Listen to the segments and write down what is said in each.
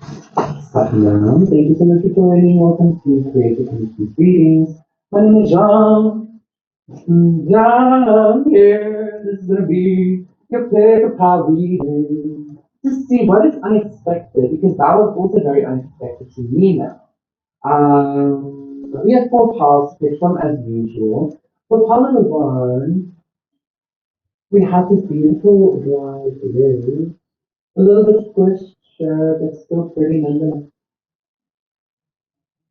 Hello, thank you so much for joining. Welcome to Creative Industries Readings. My name is John. John here. This is gonna be your pick of power reading to see what is unexpected because that was also very unexpected to me now. We have four piles to pick from as usual. For pile number one, we have this beautiful dry rose. A little bit squished, sure, but still pretty nonetheless.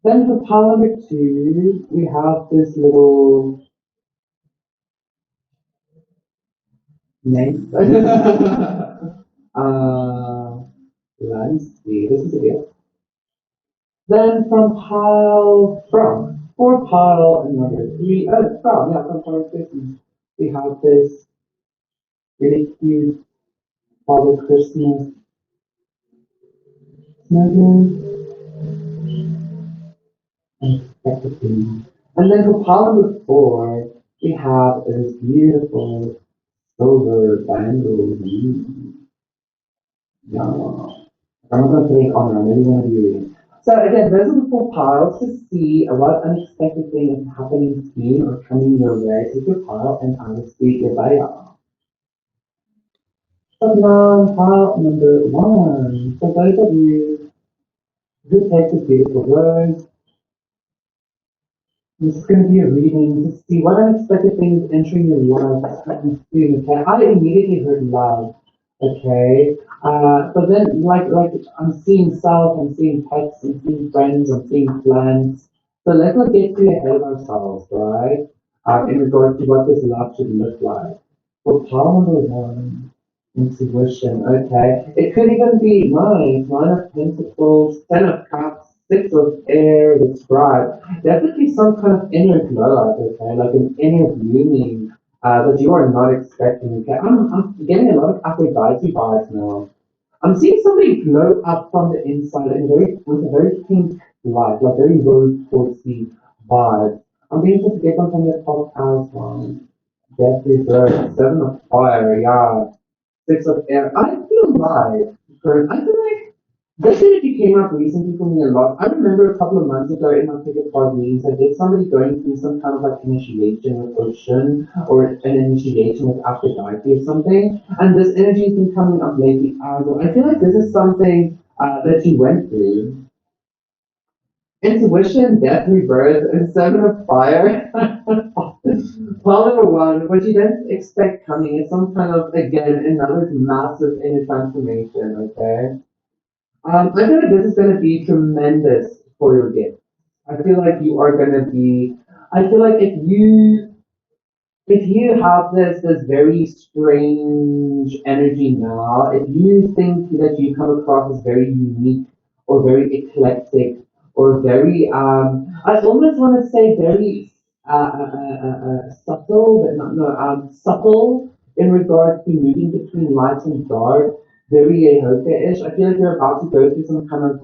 Then for pile number two, we have this little name. uh, let's see, this is a gift. Then for pile number three, from pile Christmas, we have this really cute Father Christmas snuggle and everything. And then for pile number four, we have this beautiful silver bangle. Yeah. I'm not gonna put it on. I'm really gonna be reading. So again, those are the four piles to see what unexpected thing is happening to you or coming your way. Take your pile and I will speak your bio. So now pile number one. For those of you who picked this beautiful rose, this is going to be a reading to see what unexpected thing is entering your life. Okay, I immediately heard love. Okay, but then like I'm seeing self, I'm seeing pets, I'm seeing friends, I'm seeing plans. So let's not get too ahead of ourselves, right? In regard to what this love should look like. For pile number one, intuition. Okay, it could even be nine of pentacles, 10 of cups, 6 of air, the scribe. Definitely some kind of inner glow up, okay, like an inner blooming that you are not expecting. Okay, I'm getting a lot of Aphrodite vibes now. I'm seeing somebody glow up from the inside and very with a very pink light, like very rose quartzy vibe. I'm being able to get them from the top house one. Death Reserve, 7 of fire, yeah. 6 of air. I feel like, I feel like this energy came up recently for me a lot. I remember a couple of months ago in my ticket card meetings, I did somebody going through some kind of like initiation with Ocean or an initiation with Aphrodite or something. And this energy has been coming up lately as well. I feel like this is something that you went through. Intuition, death, rebirth, and 7 of fire. Pile number one, what you don't expect coming is some kind of, again, another massive inner transformation, okay? I feel like this is going to be tremendous for your gift. I feel like you are going to be, I feel like if you have this very strange energy now, if you think that you come across as very unique or very eclectic or very I almost want to say very subtle, but not no subtle in regard to moving between light and dark, very Ahoka-ish. I feel like you're about to go through some kind of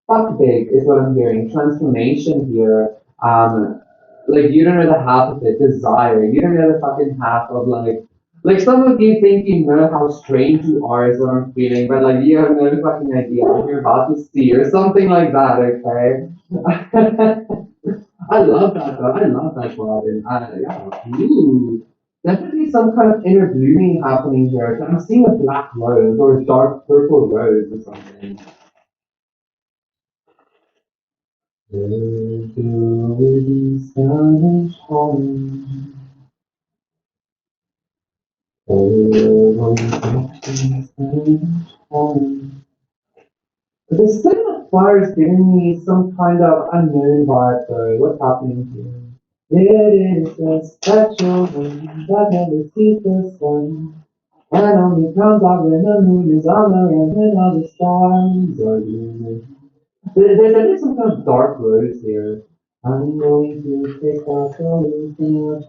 fuck big is what I'm hearing. Transformation here. Like you don't know the half of it. Desire. You don't know the fucking half of like some of you think you know how strange you are is what I'm feeling, but like you have no fucking idea what you're about to see or something like that. Okay. I love that though. I love that Robin. Yeah. Ooh. Definitely some kind of inner blooming happening here. I'm seeing a black rose or a dark purple rose or something. There's already sun is home. Home. The second of fire is giving me some kind of unknown vibe though. What's happening here? It is a special one that never sees the sun. And only comes out when the moon is on the rim and all the stars are gleaming. There's definitely some kind of dark rose here. I'm going to pick out the little thing that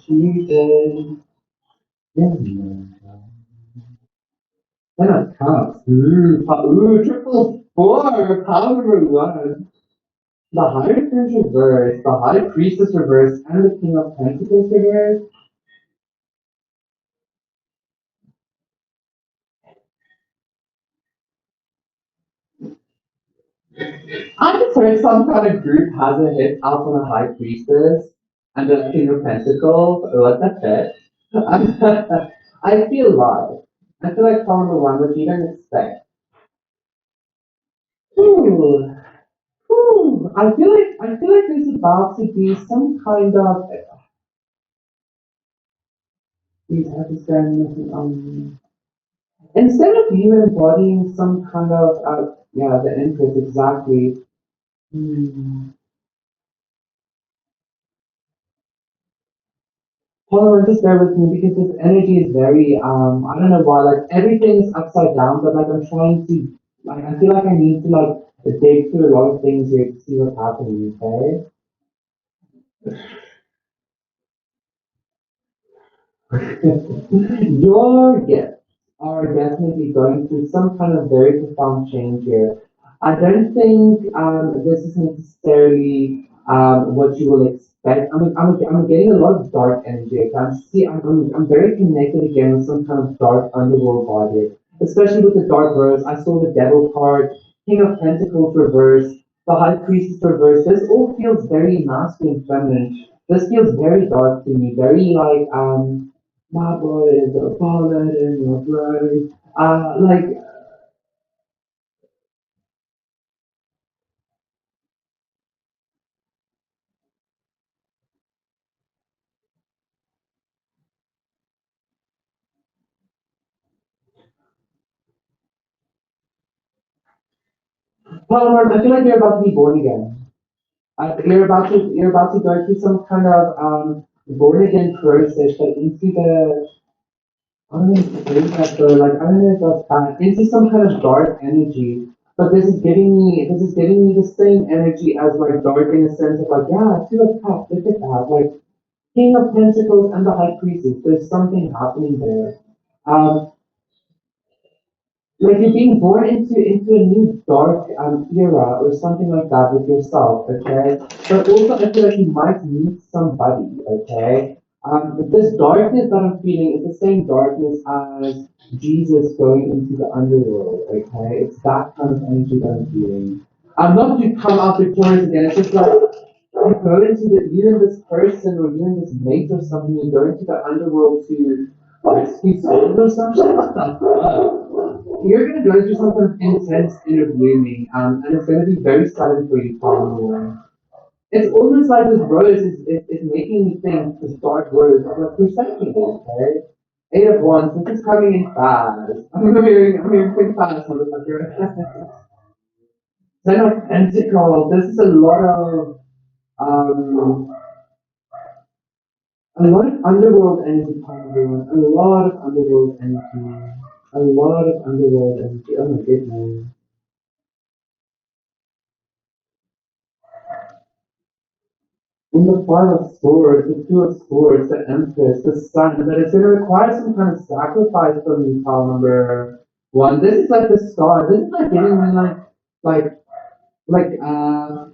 she did. Ten of cups. Triple four. Power number one. The Hierophant reverse, the High Priestess reverse, and the King of Pentacles reverse. I just heard some kind of group has a hit out on a high priestess and the King of Pentacles. What the heck? I feel live. I feel like found the one that you don't expect. Ooh, ooh. I feel like there's about to be some kind of these episodes, instead of you embodying some kind of yeah, the Empress exactly. Hmm. Hold on, just bear with me because this energy is very, I don't know why, like everything is upside down, but like I'm trying to, like, I feel like I need to like dig through a lot of things here to see what's happening, okay? Your gifts are definitely going through some kind of very profound change here. I don't think this is necessarily what you will expect. I'm getting a lot of dark energy. I'm very connected again with some kind of dark underworld body, especially with the dark rose. I saw the devil card, King of Pentacles reverse, the High Priestess reverse. This all feels very masculine, feminine. This feels very dark to me, very like my boy is a baller in your brain. Like, Palmer, I feel like you're about to be born again. You're about to go through some kind of born again process, like into the I don't know if it's really that though, like I don't know if that's into some kind of dark energy. But this is giving me the same energy as like dark in a sense of like, yeah, two of cups, look at that. Like King of Pentacles and the High Priestess. There's something happening there. Um, like you're being born into a new dark era or something like that with yourself, okay? But also I feel like you might meet somebody, okay? This darkness that I'm feeling is the same darkness as Jesus going into the underworld, okay? It's that kind of energy that I'm feeling. I'm not to come out victorious again, it's just like you go into you and this person or you and this mate or something, you go into the underworld to rescue souls or something. What the fuck? You're gonna go through some kind of intense inner blooming, and it's gonna be very sudden for you, probably. It's almost like this rose is making me think this dark rose of like perception, okay? Eight of Wands, this is coming in fast. I'm hearing quick fast, motherfucker. Ten of Pentacles, this is um, a lot of underworld energy coming in. A lot of underworld energy. A lot of underworld energy. Oh my goodness. In the Five of Swords, the Two of Swords, the Empress, the Sun, but it's going to require some kind of sacrifice from you, pal number one. This is like the start. This is like giving me like,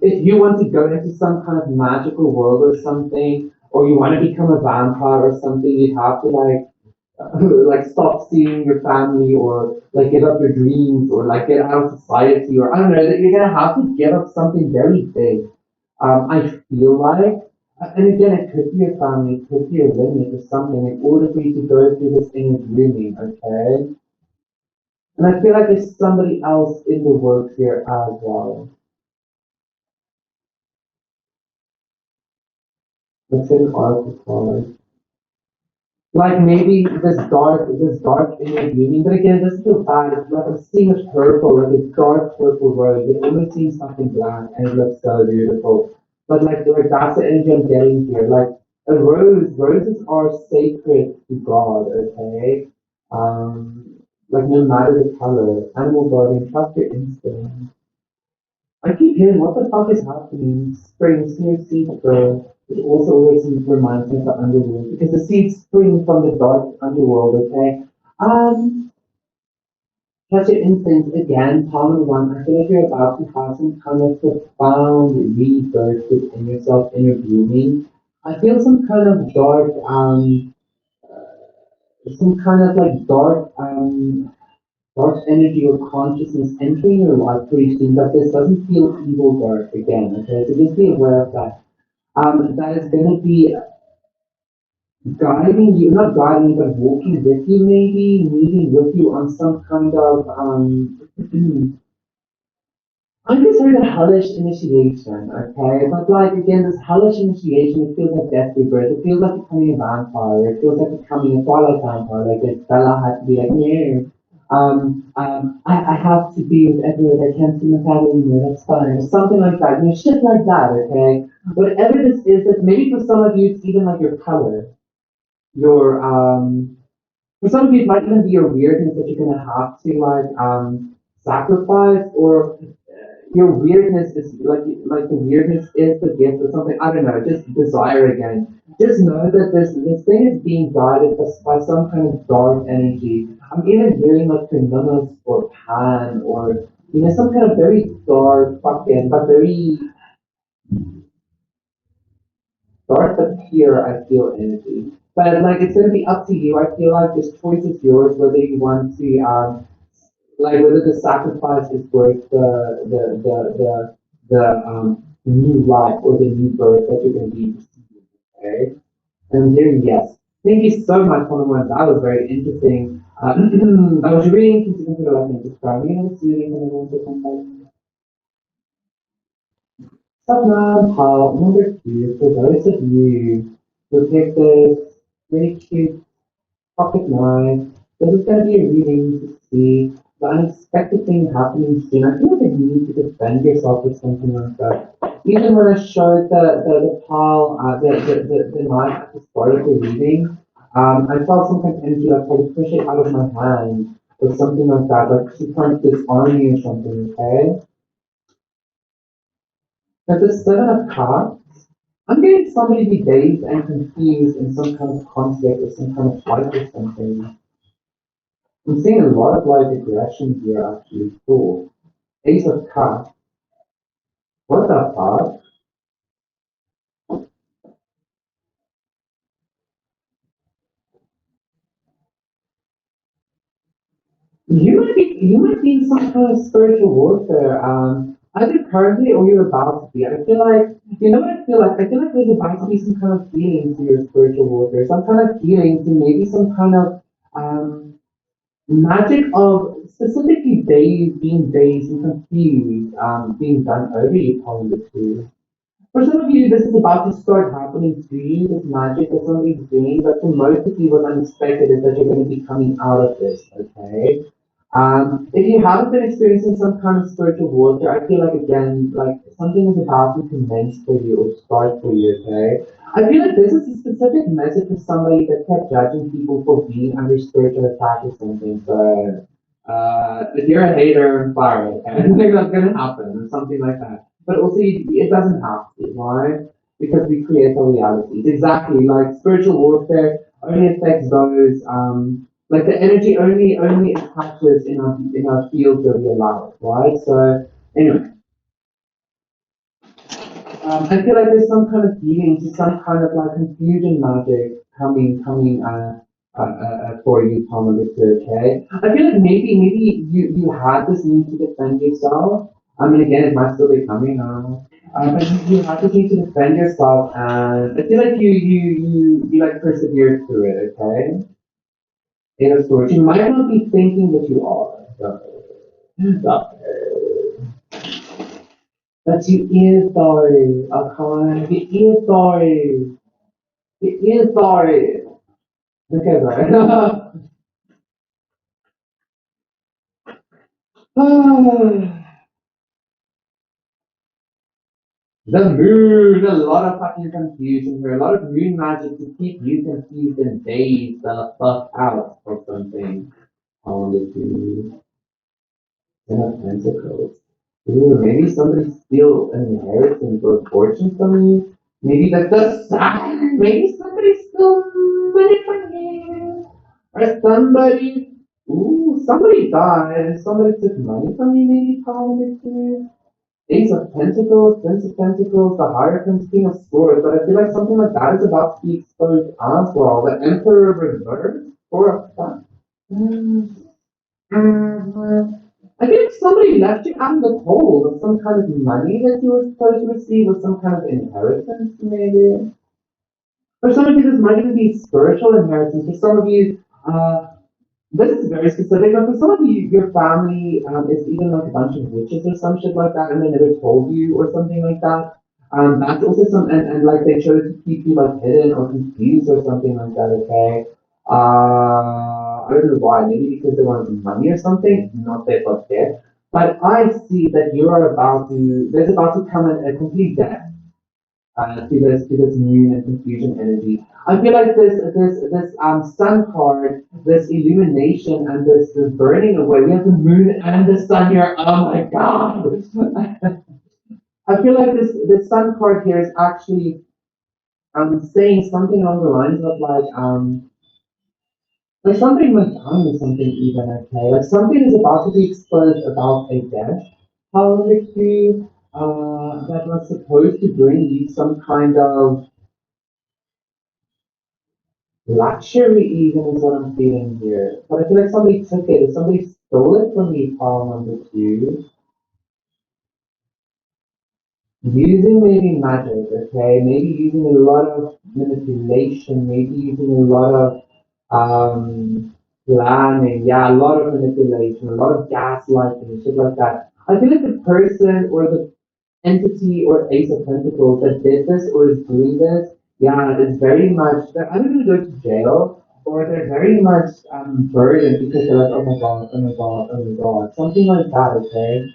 if you want to go into some kind of magical world or something, or you want to become a vampire or something, you have to like stop seeing your family or like give up your dreams or like get out of society or I don't know, you're gonna have to give up something very big. I feel like, and again, it could be your family, it could be your lineage or something in order for you to go through this inner grooming, okay? And I feel like there's somebody else in the works here as well. It's an article. Like maybe this dark inner beauty, but again, it doesn't feel bad. It's like I'm seeing a purple, like a dark purple rose. It almost seems something black, and it looks so beautiful. But like that's the energy I'm getting here. Like a roses are sacred to God. Okay, like no matter the color, animal guardian, trust your instinct. I keep hearing what the fuck is happening. Spring, see seeds grow. It also always reminds me of the underworld because the seeds spring from the dark underworld, okay? Um, Catch your instincts again, common one. I feel like you're about to have some kind of profound rebirth within yourself, inner blooming. I feel some kind of dark, some kind of like dark, dark energy or consciousness entering your life pretty soon, but this doesn't feel evil dark again, okay? So just be aware of that. That is going to be guiding you, not guiding, but walking with you, maybe, meeting with you on some kind of I'm considering a hellish initiation, okay? But like again, this hellish initiation, it feels like death rebirth. It feels like becoming a vampire. It feels like becoming a Twilight vampire. Like that Bella had to be like, no, I have to be with Edward. I can't see my father anymore. That's fine, or something like that. You know, shit like that, okay? Whatever this is, that maybe for some of you, it's even like your color, your for some of you, it might even be your weirdness that you're gonna have to like sacrifice, or your weirdness is like the weirdness is the gift or something. I don't know. Just desire again. Just know that this thing is being guided by some kind of dark energy. I'm even hearing like Criminus or Pan, or some kind of very dark fucking but very dark but pure, I feel, energy. But like it's gonna be up to you. I feel like this choice is yours, whether you want to like whether the sacrifice is worth the new life or the new birth that you're gonna be receiving. Okay? And I'm hearing yes. Thank you so much, Coleman. That was very interesting. I was really interested in what I think describing it. See you again. Satnam, pile number two, for those of you who picked this really cute pocket knife, this is going to be a reading to see the unexpected thing happening soon. I feel like you need to defend yourself with something like that. Even when I showed the pile, the knife at the start of the reading, I felt some kind of energy like try to push it out of my hand or something like that, like to try to disarm me or something, okay? But the Seven of Cups, I'm getting somebody to be dazed and confused in some kind of conflict or some kind of fight or something. I'm seeing a lot of like aggression here actually. Cool. Ace of Cups. What the fuck? You might be in some kind of spiritual warfare. Either currently or you're about to be. I feel like you know what I feel like? I feel like there's about to be some kind of healing to your spiritual warfare, some kind of healing to maybe some kind of magic of specifically being dazed and confused, being done over you, calling it to. For some of you, this is about to start happening to you, this magic that somebody's doing, but for most of you, what's unexpected is that you're going to be coming out of this, okay? If you haven't been experiencing some kind of spiritual warfare, I feel like again, like something is about to commence for you or start for you, okay? I feel like this is a specific message for somebody that kept judging people for being under spiritual attack or something. But if you're a hater, I'm sorry, okay? I think that's gonna happen or something like that. But also, it doesn't have to. Why? Because we create the realities. Exactly, like spiritual warfare only affects those. Like the energy only attaches in our field that we allow it, right? So anyway, I feel like there's some kind of healing to some kind of like confusion magic coming for you, Tom, okay? I feel like maybe you had this need to defend yourself. I mean, again, it might still be coming now. But you had this need to defend yourself, and I feel like you like persevered through it, okay? In a sort, you might not be thinking that you are, but you is sorry, okay? You is sorry. You is sorry. Okay, right. The moon, a lot of fucking confusion here, a lot of moon magic to keep you confused and dazed the fuck out or something. Only two. Ten of Pentacles. Ooh, maybe somebody steal an inheritance or fortune from you. Maybe that's the sign. Maybe somebody stole money from you. Or somebody. Ooh, somebody died and somebody took money from you, maybe probably too. Ace of Pentacles, Prince of Pentacles, the Hierophant, King of Swords, but I feel like something like that is about to be exposed as well. The Emperor reversed for a fact. I think somebody left you out in the cold with some kind of money that you were supposed to receive, or some kind of inheritance, maybe. For some of you, this might even be spiritual inheritance. For some of you, this is very specific, but for some of you, your family is even like a bunch of witches or some shit like that, and they never told you or something like that. That's also some, and like they chose to keep you like hidden or confused or something like that. Okay. I don't know why. Maybe because they wanted money or something. Not that, but there. But I see that you are about to. There's about to come a complete death to this moon and confusion energy. I feel like this sun card, this illumination and this burning away. We have the moon and the sun here. Oh my god! I feel like this sun card here is actually saying something along the lines of like something went down with something even, okay? Like something is about to be exposed about a death. However, that was supposed to bring you some kind of luxury even is what I'm feeling here. But I feel like somebody took it. If somebody stole it from me, pile number two, using maybe magic, okay? Maybe using a lot of manipulation, maybe using a lot of planning, yeah, a lot of manipulation, a lot of gaslighting, shit like that. I feel like the person or the entity or Ace of Pentacles that did this or is doing this, yeah, it's very much, they're either going to go to jail or they're very much burdened because they're like, oh my god, oh my god, oh my god, something like that, okay?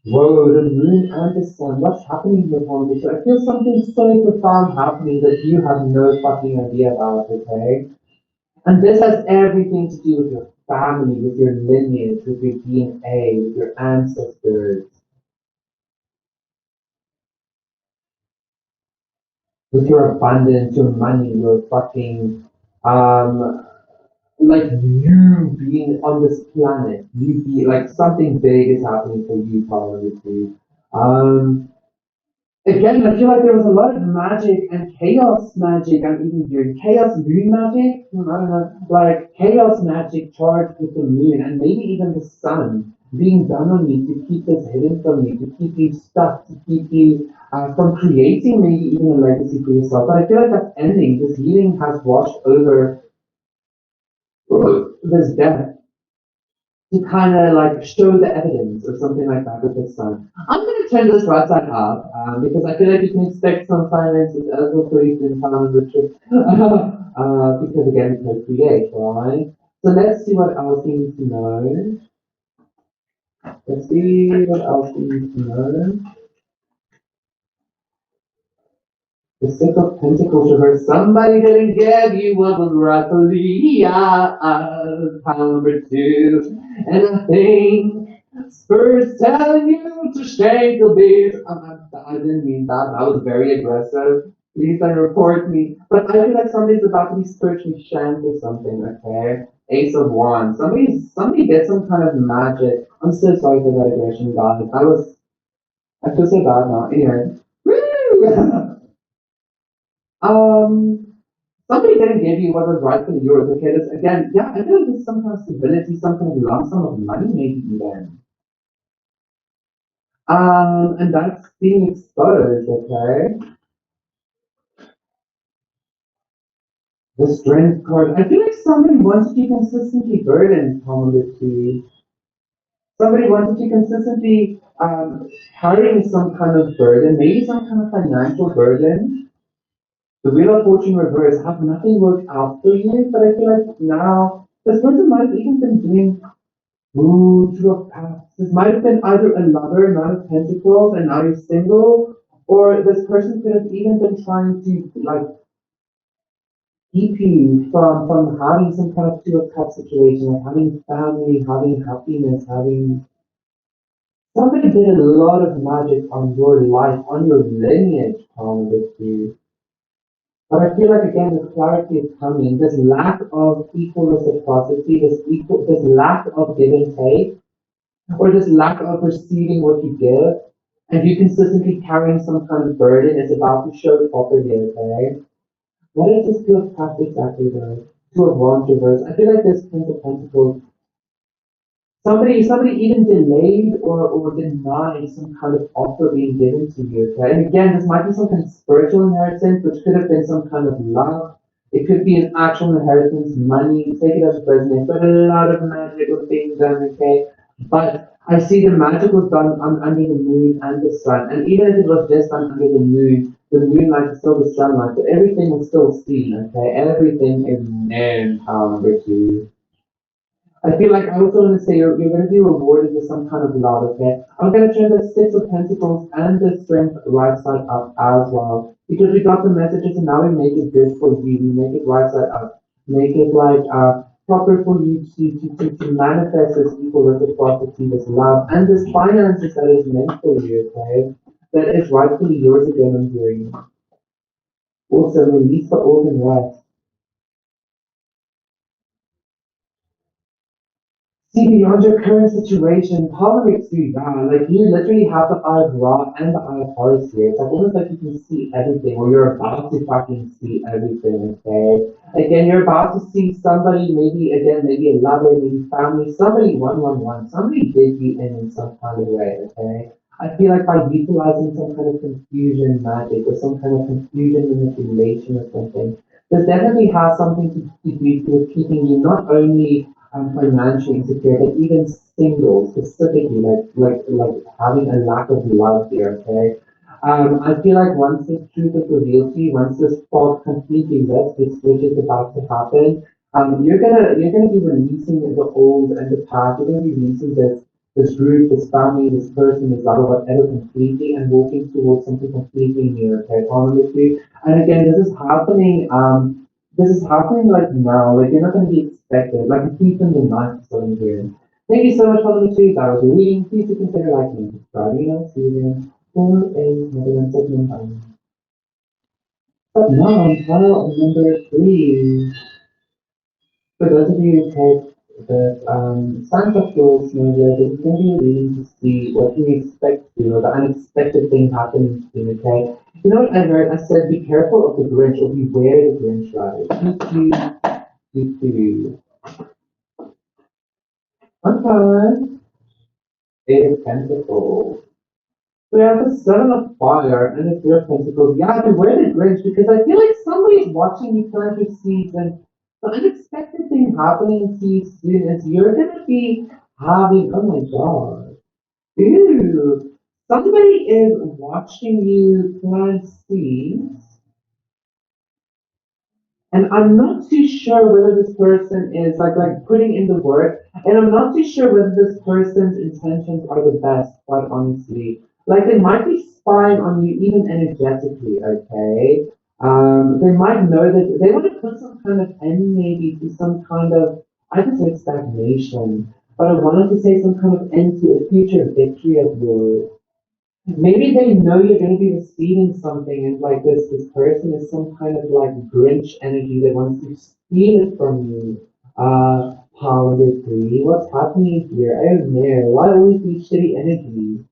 Whoa, the moon and the sun, what's happening here, Holly? So I feel something so profound happening that you have no fucking idea about, okay? And this has everything to do with your family, with your lineage, with your DNA, with your ancestors, with your abundance, your money, your fucking like you being on this planet, you be like something big is happening for you probably. Um Again, I feel like there was a lot of magic and chaos magic. I'm even hearing chaos moon magic. I don't know, like chaos magic charged with the moon and maybe even the sun being done on you to keep this hidden from you, to keep you stuck, to keep you from creating maybe even a legacy for yourself. But I feel like that's ending. This healing has washed over this death to kind of like show the evidence or something like that with the sun. I'm going to turn this right side up because I feel like you can expect some finances as well for you in time the trip. Because again, it's no create, right? So let's see what else we need to know. Let's see what else we need to know. The Six of Pentacles reversed. Somebody didn't give you what was rightfully yours. Pile number two. And I think Spurs telling you to shake the beat. I didn't mean that. That was very aggressive. Please don't report me. But I feel like somebody's about to be spiritually shanked or something, okay? Ace of Wands. Somebody did some kind of magic. I'm so sorry for that aggression, guys. I feel so bad now. Anyway. Woo! Um, Somebody didn't give you what was rightfully yours. Okay, this again, yeah, I feel like there's some kind of stability, some kind of lump sum of money, maybe even. And that's being exposed. Okay, the strength card. I feel like somebody wants you consistently burdened, probably. Somebody wanted you consistently carrying some kind of burden, maybe some kind of financial burden. The Wheel of Fortune reverse have nothing worked out for you, but I feel like now this person might have even been doing Two of Cups. This might have been either a lover, Nine of Pentacles, and now you're single, or this person could have even been trying to like keep you from having some kind of Two of Cups situation, like having family, having happiness, having somebody did a lot of magic on your life, on your lineage, Tom, with you. But I feel like again, this clarity is coming. This lack of equal reciprocity, this lack of give and take, or this lack of receiving what you give, and you consistently carrying some kind of burden is about to show properly, okay? What is this Two of Cups exactly though? Two of Wands reverse. I feel like this Prince of Pentacles. Somebody even delayed or denied some kind of offer being given to you. Okay? And again, this might be some kind of spiritual inheritance, which could have been some kind of love. It could be an actual inheritance, money, take it as business, but a lot of magic was being done, okay? But I see the magic was done under the moon and the sun. And even if it was just done under the moonlight is still the sunlight, but everything was still seen, okay? Everything is known, Ricky. I feel like I also want to say you're going to be rewarded with some kind of love, okay? I'm going to turn the Six of Pentacles and the Strength right side up as well. Because we got the messages and now we make it good for you. We make it right side up. Make it like proper for you to manifest this equal reciprocity, this love, and this finances that is meant for you, okay? That is rightfully yours again, I'm hearing. Also, release the old and rest. See beyond your current situation, politics do that. Like you literally have the eye of Ra and the eye of Horus here. It's like almost like you can see everything, or you're about to fucking see everything, okay? Again, you're about to see somebody, maybe again, maybe a lover, maybe family, somebody 111, somebody did you in some kind of way, okay? I feel like by utilizing some kind of confusion magic or some kind of confusion manipulation or something, this definitely has something to do with keeping you not only financially insecure, but even single specifically, like having a lack of love here, okay? I feel like once the truth is revealed to you, once this fog completely lifts, which is about to happen, you're gonna be releasing the old and the past. You're gonna be releasing this group, this family, this person, this lover, whatever, completely, and walking towards something completely new. Okay, honestly. And again, this is happening like now, like you're not going to be expected, like a thief in the night is what I'm hearing. Thank you so much for listening to that was your reading. Please do consider liking, subscribing, and season for another segment. But now on file number 3. For those of you who take the signs of yours, maybe this is going to be a reading to see what you expect to, or the unexpected thing happening to you, okay? You know what I heard? I said, be careful of the Grinch, or beware the Grinch, rather. Two. Okay. Eight of Pentacles. We have the Seven of Fire and the Three of Pentacles. Yeah, beware the Grinch because I feel like somebody's watching you plant your seeds and the unexpected thing happening to you soon is you're gonna be having, oh my god. Ew. Somebody is watching you plant seeds. And I'm not too sure whether this person is like putting in the work, and I'm not too sure whether this person's intentions are the best, quite honestly. Like they might be spying on you even energetically, okay? They might know that they want to put some kind of end maybe to some kind of I could say stagnation, but I wanted to say some kind of end to a future victory of yours. Maybe they know you're going to be receiving something, and like this person is some kind of like Grinch energy that wants to steal it from you. Power three. What's happening here? Oh no! Why always these shitty energies?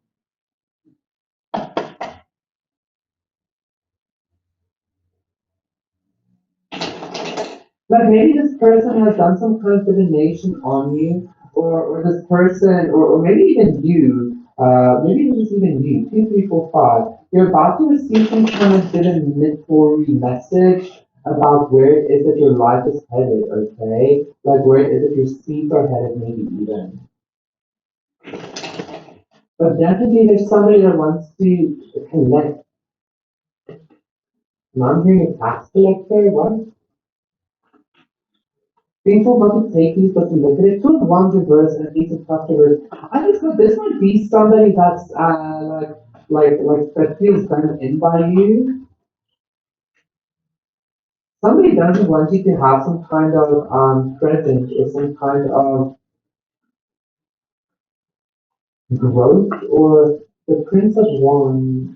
Like maybe this person has done some kind of divination on you, or this person, or maybe even you, maybe this is even you, 2, 3, 4, 5. You're about to receive some kind of divinatory message about where it is that your life is headed, okay? Like where it is that your seeds are headed, maybe even. But definitely there's somebody that wants to connect. Now I'm hearing a tax collector, what? Painful but to take these, but to look at it. Two of Wands reverse and Ace of Cups reverse. I just thought this might be somebody that's like that feels done in by you. Somebody doesn't want you to have some kind of presence or some kind of growth or the Prince of Wands.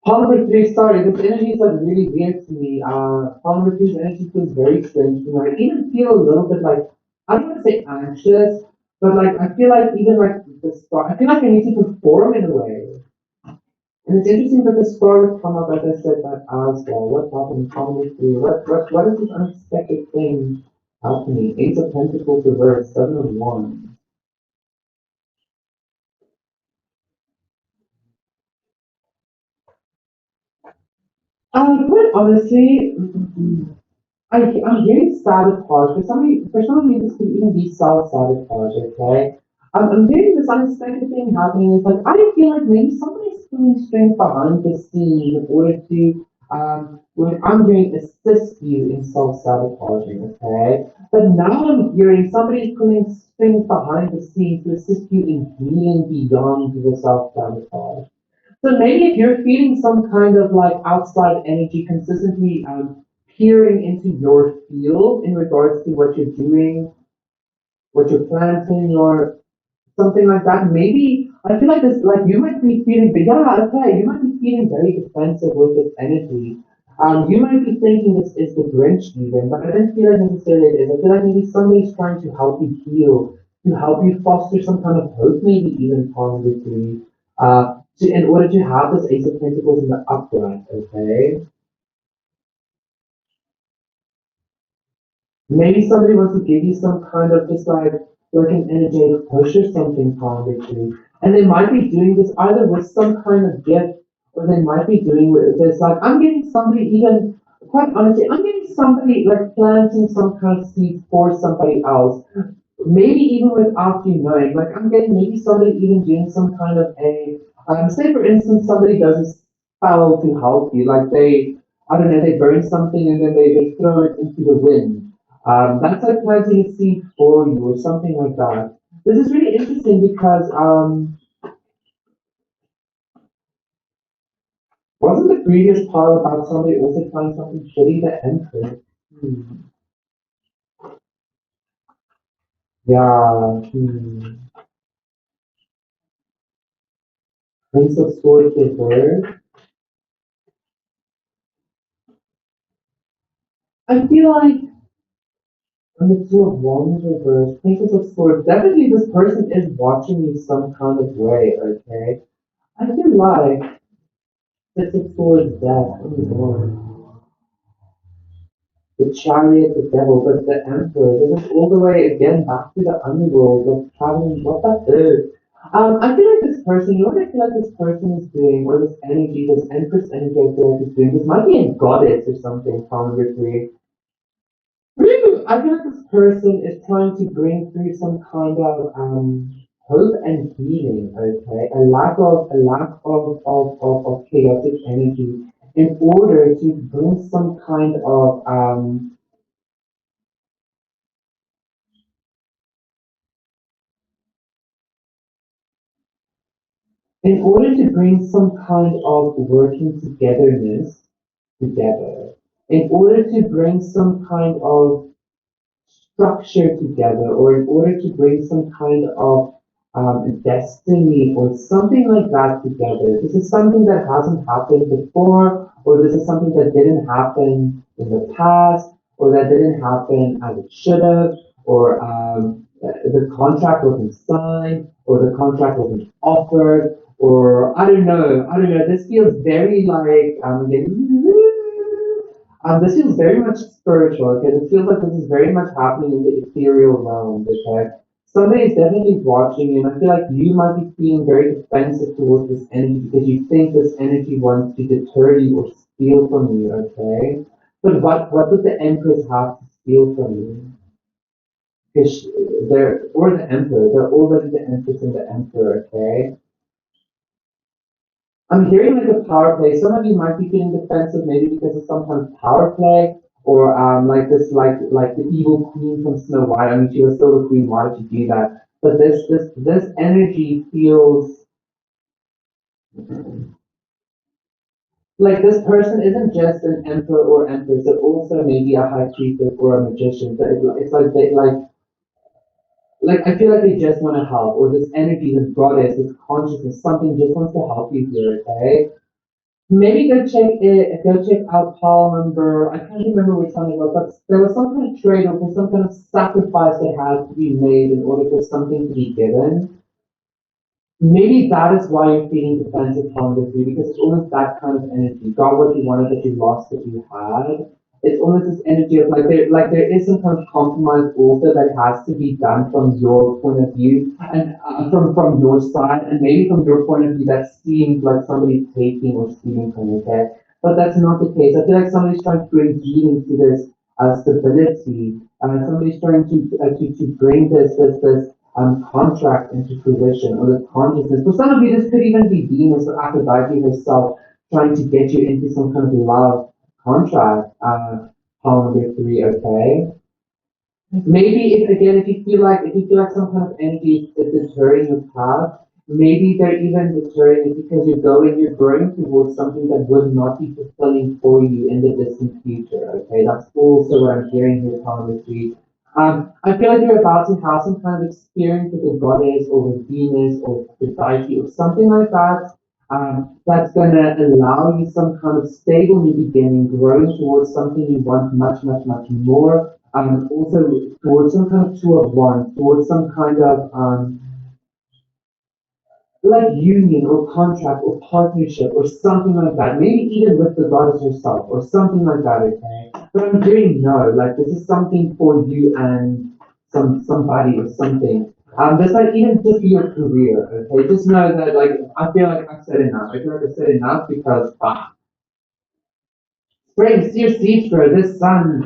Polymer 3, sorry, this energy is like really weird to me. Polymer 3's energy feels very strange to me. I even feel a little bit like, I don't want to say anxious, but like, I feel like even like the star, I feel like I need to perform in a way. And it's interesting that the star would come up, as I said, that as well. What's happening, Polymer 3? What is this unexpected thing? happening? Eight of Pentacles reversed, Seven of Wands. Quite honestly, I'm getting sabotage. For some of you, this could even be self-sabotage, okay? I'm getting this unexpected thing happening. It's like, I feel like maybe somebody's pulling strings behind the scenes in order to, what I'm doing, assist you in self-sabotaging, okay? But now I'm hearing somebody's pulling strings behind the scenes to assist you in healing beyond the self-sabotage. So maybe if you're feeling some kind of like outside energy consistently peering into your field in regards to what you're doing, what you're planting, or something like that, maybe I feel like this, like you might be feeling, but yeah, okay, you might be feeling very defensive with this energy. You might be thinking this is the Grinch even, but I don't feel like necessarily it is. I feel like maybe somebody's trying to help you heal, to help you foster some kind of hope, maybe even positively, in order to have this Ace of Pentacles in the upright, okay? Maybe somebody wants to give you some kind of just like an energetic push or something positively. And they might be doing this either with some kind of gift or they might be doing with this like I'm getting somebody even quite honestly, I'm getting somebody like planting some kind of seed for somebody else maybe even without you knowing, like I'm getting maybe somebody even doing some kind of say for instance, somebody does a spell to help you, like I don't know, they burn something and then they throw it into the wind. That's like planting a seed for you or something like that. This is really interesting because wasn't the previous part about somebody also trying something shitty to enter? Hmm. Yeah. Hmm. Prince of Swords reversed. I feel like and the two of wands reversed, Princess of Swords. Definitely, this person is watching you some kind of way. Okay, I feel like Six of Swords, Death, oh Lord, the Chariot, the Devil, but the Emperor. This is all the way again back to the underworld, like traveling. What the heck? I feel like this person, you know what I feel like this person is doing, or this energy, this Empress energy I feel like is doing, this might be a goddess or something, probably. Really, I feel like this person is trying to bring through some kind of hope and healing, okay? A lack of chaotic energy in order to bring some kind of in order to bring some kind of working togetherness together, in order to bring some kind of structure together or in order to bring some kind of destiny or something like that together. This is something that hasn't happened before, or this is something that didn't happen in the past, or that didn't happen as it should have, or the contract wasn't signed, or the contract wasn't offered, or I don't know. This feels very like this feels very much spiritual, okay? It feels like this is very much happening in the ethereal realm, okay? Somebody is definitely watching you, and I feel like you might be feeling very defensive towards this energy because you think this energy wants to deter you or steal from you, okay? But what does the Empress have to steal from you? Because they're, or the Emperor, they're already the Empress and the Emperor, okay? I'm hearing like a power play. Some of you might be feeling defensive, maybe because of some kind of power play, or like this, like the evil queen from Snow White. I mean, she was still the queen. Why did you do that? But this energy feels like this person isn't just an emperor or empress, but also maybe a high priestess or a magician. So it's like they like I feel like they just want to help, or this energy, this goddess, this consciousness, something just wants to help you here. Okay. Maybe go check out Paul number, I can't remember which one it was, but there was some kind of trade or some kind of sacrifice that had to be made in order for something to be given. Maybe that is why you're feeling defensive positively, because it's almost that kind of energy. You got what you wanted, but you lost what you had. It's almost this energy of like there is some kind of compromise also that has to be done from your point of view and from your side, and maybe from your point of view that seems like somebody's taking or stealing from you, okay? But that's not the case. I feel like somebody's trying to bring healing to this stability, and somebody's trying to bring this contract into fruition or the consciousness. For some of you, this could even be Venus or Aphrodite herself trying to get you into some kind of love contract. Power number three, okay? Maybe if again, if you feel like some kind of energy is deterring your path, maybe they're even deterring it because you're growing towards something that will not be fulfilling for you in the distant future. Okay, that's also what I'm hearing here, Thomas Reed. I feel like you're about to have some kind of experience with a goddess or with Venus or with deity or something like that. That's gonna allow you some kind of stable new beginning, growing towards something you want much, much, much more, also towards some kind of two of one, towards some kind of like union or contract or partnership or something like that. Maybe even with the goddess herself or something like that. Okay, but I'm hearing no, like this is something for you and somebody or something. This might even just be your career. Okay, just know that like I feel like I've said enough. I feel like I've said enough because spring, steer seeds for this sun.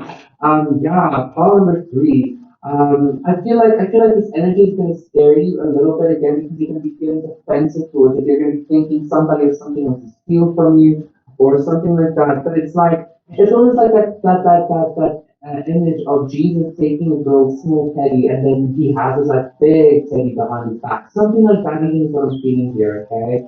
Yeah, polymer three. I feel like this energy is gonna scare you a little bit again because you're gonna be feeling defensive towards it. You're gonna be thinking somebody or something wants to steal from you or something like that. But it's almost like that image of Jesus taking a girl's small teddy and then he has this like big teddy behind his back. Something like that even is what I'm feeling here. Okay.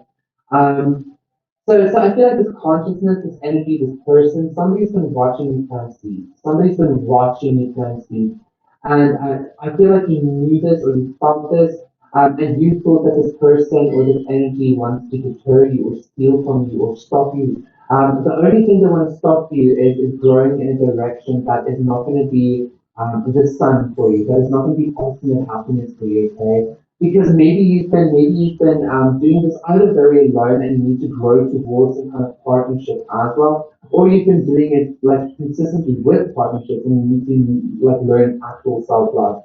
So I feel like this consciousness, this energy, this person, somebody's been watching you plant seeds. Somebody's been watching you plant seeds. And I feel like you knew this or you felt this, and you thought that this person or this energy wants to deter you or steal from you or stop you. The only thing that wants to stop you is growing in a direction that is not going to be the sun for you, that is not going to be ultimate happiness for you, okay? Because maybe you've been doing this either very alone and you need to grow towards some kind of partnership as well, or you've been doing it like consistently with partnerships and you need to like learn actual self-love,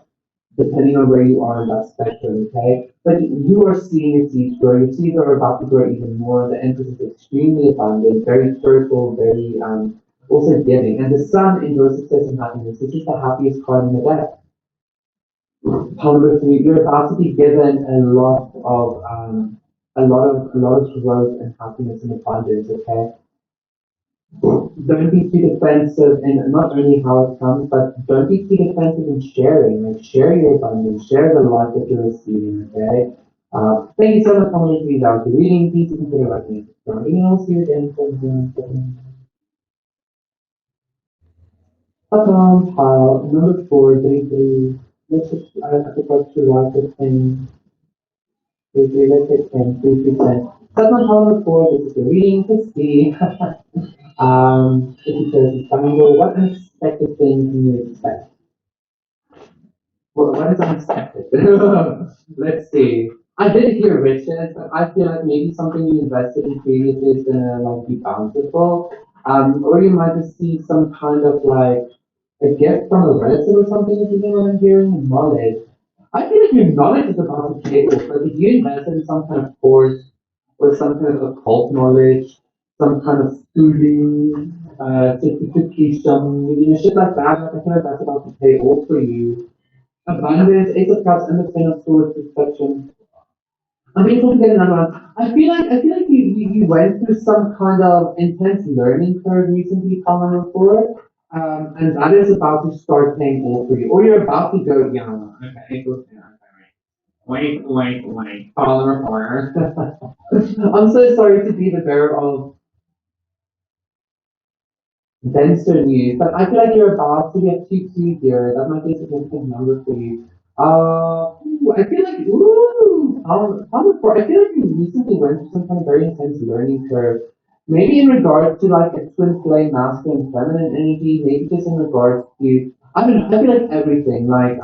depending on where you are in that spectrum, okay? But you are seeing your seeds grow, your seeds are about to grow even more, the emphasis is extremely abundant, very fertile, very also giving. And the sun enjoys success and happiness. This is the happiest card in the deck. However, you're about to be given a lot of growth and happiness and abundance. Okay, don't be too defensive in not only how it comes, but don't be too defensive in sharing. Like share your abundance, share the life that you're receiving. Okay. Thank you so much for listening to the reading. Please consider liking it. Something else you again. Pile number four, day three. Let's just I forgot to write the thing. We let's say 10, 3%. Segment number four, this is the reading to see. It says, Samuel, what unexpected thing can you expect? Well, what is unexpected? Let's see. I did hear riches, but I feel like maybe something you invested in previously is gonna like be bountiful. Or you might receive some kind of like a gift from a relative or something if you know what I'm hearing. Knowledge. I feel like your knowledge is about to pay off. Like if you invested in some kind of course or some kind of occult knowledge, some kind of schooling, certification, shit like that, like I feel like that's about to pay off for you. Abundance, Ace of Cups, and the Ten of Swords, perception. I'm able to get another one. I feel like you went through some kind of intense learning curve recently, Colin before, and that is about to start paying off for you, or you're about to go, yeah, okay, go, yeah, wait, Colin Reporter. I'm so sorry to be the bearer of denser news, but I feel like you're about to get two here. That might be a significant number for you. I feel like, I feel like you recently went through some kind of very intense learning curve. Maybe in regard to like a twin flame masculine feminine energy, maybe just in regards to, I don't know, I feel like everything, like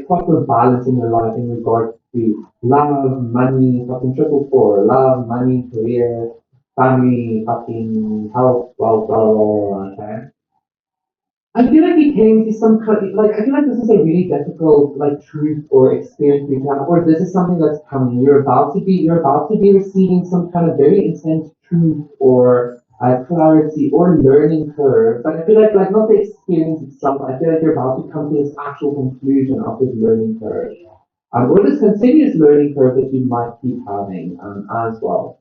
proper balance in your life in regards to love, money, fucking triple four, love, money, career, family, fucking health, blah, blah, blah, blah, okay? I feel like it came to some kind like I feel like this is a really difficult like truth or experience we have, or this is something that's coming. You're about to be receiving some kind of very intense truth or clarity or learning curve. But I feel like not the experience itself. I feel like you're about to come to this actual conclusion of this learning curve, or this continuous learning curve that you might keep having as well.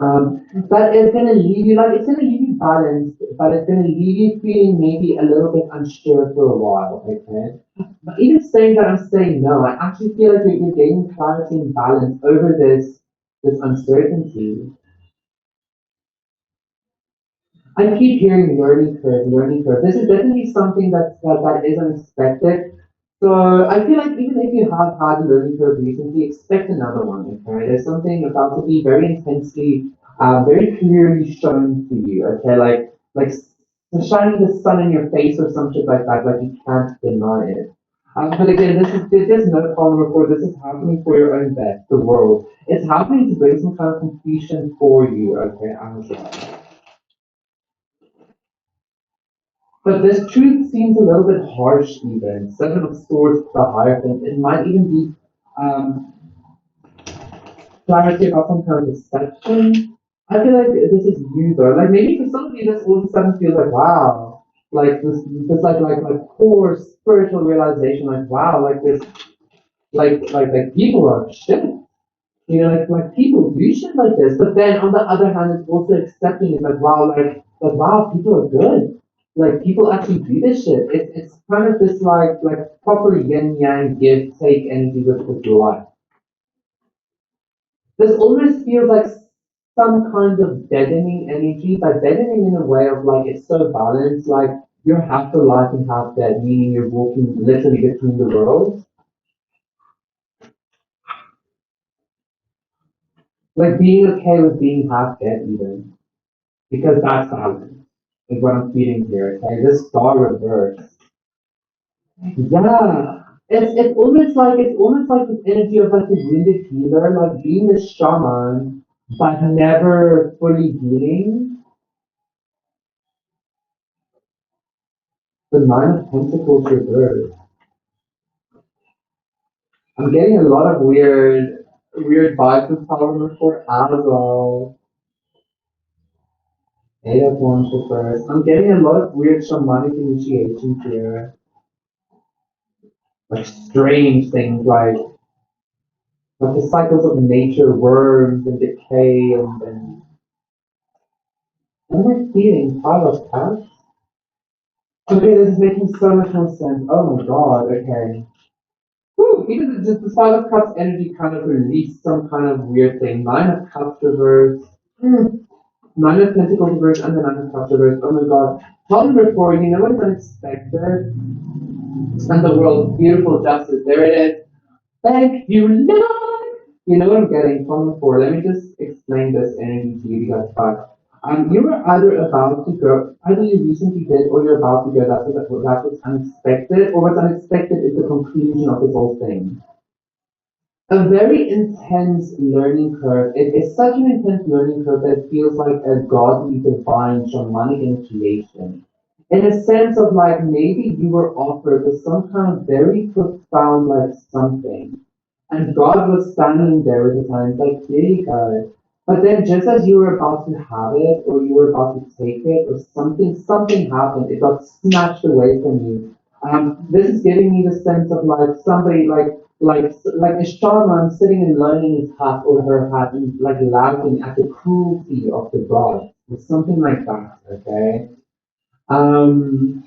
But it's gonna leave you like it's gonna leave you balanced, but it's gonna leave you feeling maybe a little bit unsure for a while, okay? But even saying that I'm saying no, I actually feel like you're gaining clarity and balance over this uncertainty. I keep hearing learning curve, learning curve. This is definitely something that is unexpected. So I feel like even if you have had a learning curve recently, expect another one. Okay, there's something about to be very intensely, very clearly shown to you. Okay, shining the sun in your face or some shit like that. Like you can't deny it. But again, there's no problem report. This is happening for your own best, the world. It's happening to bring some kind of completion for you. Okay, as well. But this truth seems a little bit harsh even. Seven of Swords to the Hierophant. It might even be um, clarity about some kind of deception. I feel like this is you though. Like maybe for some of you this all of a sudden feels like wow. Like this like core spiritual realization, like wow, like this like people are shit. You know, like people do shit like this. But then on the other hand, it's also accepting it like wow, like wow, people are good. Like people actually do this shit. It's kind of this like proper yin yang give take energy with life. This almost feels like some kind of deadening energy, but deadening in a way of like it's so balanced, like you're half alive and half dead, meaning you're walking literally between the worlds. Like being okay with being half dead even. Because that's balance. Is what I'm feeling here. Okay, this star reverse. Yeah. It's almost like this energy of like the wounded healer, like being a shaman, but never fully healing. The Nine of Pentacles reverse. I'm getting a lot of weird vibes with power number four as well. Eight of Wands reverse. I'm getting a lot of weird shamanic initiations here. Like strange things like the cycles of nature, worms and decay and what am I feeling? Five of Cups? Okay, this is making so much more sense. Oh my god, okay. Whew, even just the Five of Cups energy kind of released some kind of weird thing. Nine of Cups reverse. Nine of Pentacles reverse and the Nine of Cups reverse. Oh my god. Tell number four, you know what is unexpected? And the world's beautiful justice. There it is. Thank you, Lord. You know what I'm getting from before. Let me just explain this energy to you because you were either you recently did or you're about to go. That was unexpected, or what's unexpected is the conclusion of this whole thing. A very intense learning curve. It is such an intense learning curve that it feels like a godly, divine, shamanic initiation. In a sense of like maybe you were offered with some kind of very profound like something. And God was standing there with his hands like, here you go. But then just as you were about to have it or you were about to take it or something happened, it got snatched away from you. This is giving me the sense of like somebody like a shaman sitting and learning his hat or her hat and like laughing at the cruelty of the gods. Or something like that, okay? Um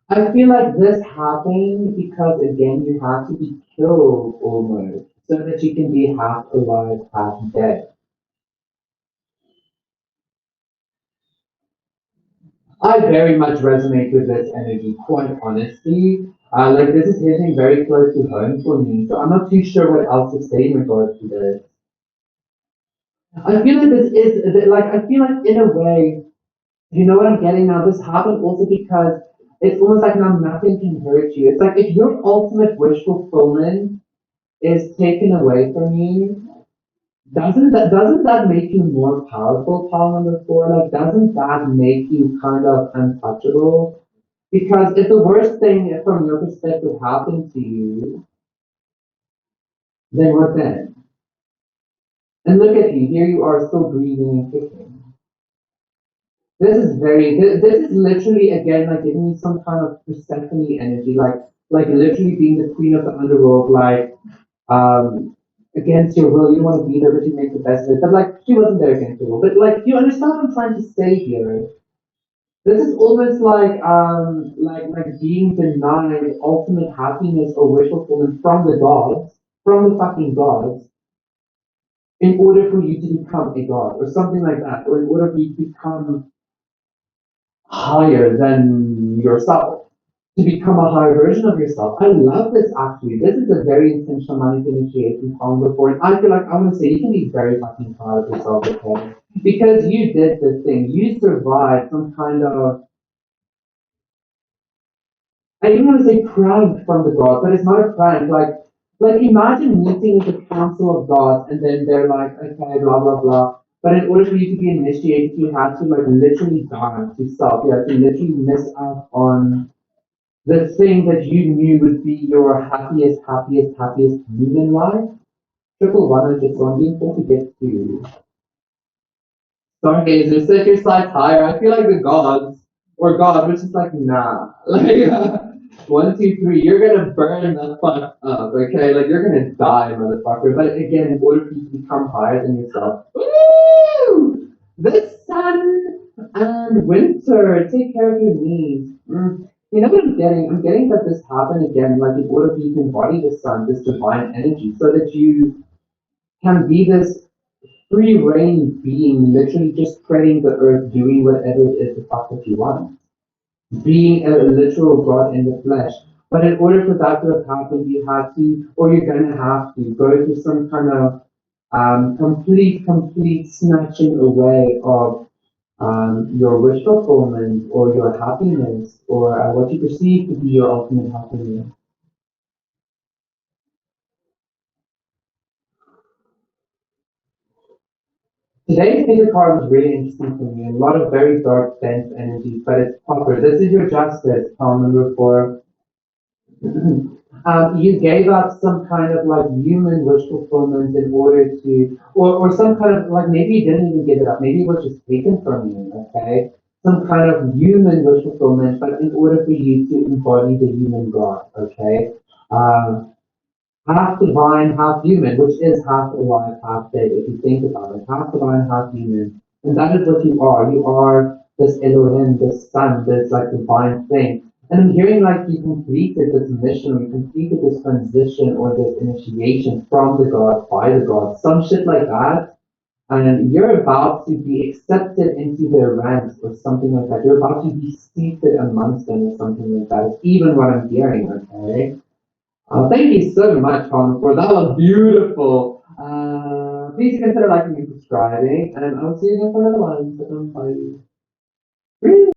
I feel like this happened because again you have to be killed almost so that you can be half alive, half dead. I very much resonate with this energy, quite honestly. Like this is hitting very close to home for me, so I'm not too sure what else to say in regards to this. I feel like I feel like in a way, you know what I'm getting now. This happened also because it's almost like now nothing can hurt you. It's like if your ultimate wish fulfillment is taken away from you, doesn't that make you more powerful, Paul number four? Like doesn't that make you kind of untouchable? Because if the worst thing from your perspective happened to you, then what then? And look at you, here you are still breathing and kicking. This is literally again like giving me some kind of Persephone energy, like literally being the queen of the underworld, like um against your will. You don't want to be there, but you make the best of it. But like she wasn't there against your will. But like you understand what I'm trying to say here. This is almost like being denied ultimate happiness or wish fulfillment from the gods, from the fucking gods, in order for you to become a god or something like that, or in order for you to become higher than yourself, to become a higher version of yourself. I love this actually. This is a very intentional manipulation from before. And I feel like I want to say you can be very fucking proud of yourself, okay? Because you did this thing. You survived some kind of, I even want to say prank from the gods, but it's not a prank. Like imagine meeting with the council of gods and then they're like, okay, blah blah blah. But in order for you to be initiated, you had to like literally die to self. You had to literally miss out on the thing that you knew would be your happiest human life. Triple 100 so I'm being told to get to stargazer, set your sights higher. I feel like the gods or God was just like, nah. Like one, two, three, you're gonna burn the fuck up, okay? Like you're gonna die, motherfucker. But again, in order for you to become higher than yourself, woo! The sun and winter, take care of your needs. You know what I'm getting? I'm getting that this happened again, like in order for you to embody the sun, this divine energy, so that you can be this free reign being, literally just treading the earth, doing whatever it is the fuck that you want, being a literal God in the flesh. But in order for that to have happened, you have to, or you're gonna have to, go through some kind of complete snatching away of your wish fulfillment or your happiness or what you perceive to be your ultimate happiness. Today's major card was really interesting for me. A lot of very dark, dense energy, but it's proper. This is your justice, column number 4. You gave up some kind of like human wish fulfillment in order to, or some kind of like maybe you didn't even give it up. Maybe it was just taken from you. Okay, some kind of human wish fulfillment, but in order for you to embody the human God. Okay, um, half divine, half human, which is half alive, half dead, if you think about it. Half divine, half human. And that is what you are. You are this Elohim, this sun, this like divine thing. And I'm hearing like you completed this mission, you completed this transition or this initiation from the God, by the God, some shit like that. And you're about to be accepted into their ranks or something like that. You're about to be seated amongst them or something like that. It's even what I'm hearing, okay? Thank you so much, Colin, for that was beautiful. Please consider liking and subscribing, and I'll see you again for another one. So, bye.